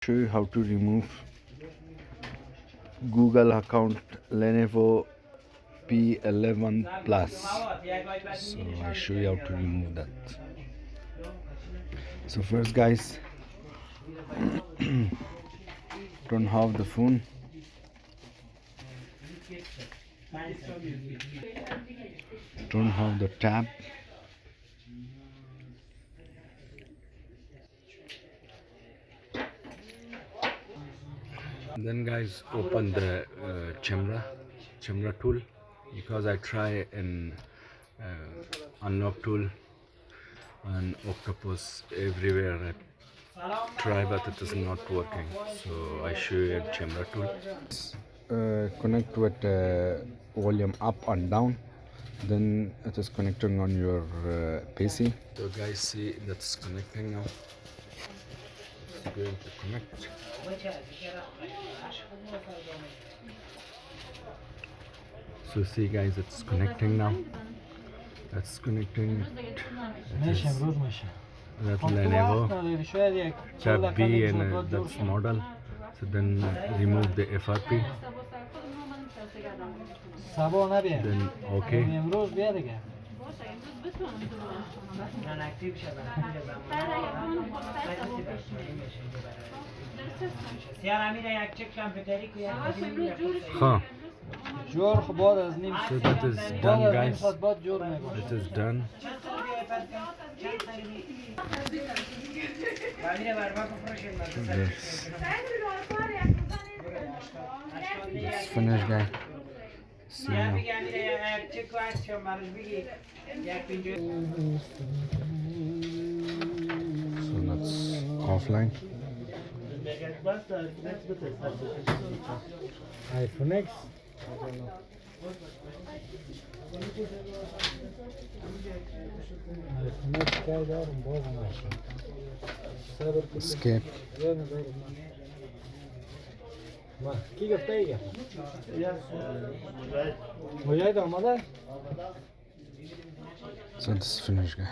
Show you how to remove Google account Lenovo P11 Plus. So I show you how to remove that. So first guys, turn off the phone. Turn off the tab. Then guys, open the camera tool, because I try an unlock tool and octopus everywhere I try, but it is not working. So I show you a camera tool. Connect with volume up and down, then it is connecting on your PC. So guys, see that's connecting now. It's going to connect. So see guys, it's connecting now. That's connecting. That's Lenovo Tab B and that's model. So then remove the FRP. Then okay. Huh. So that is done guys. It is done. It's finished guys. See now. So that's offline. iPhone X. Escape. So this is finished guys.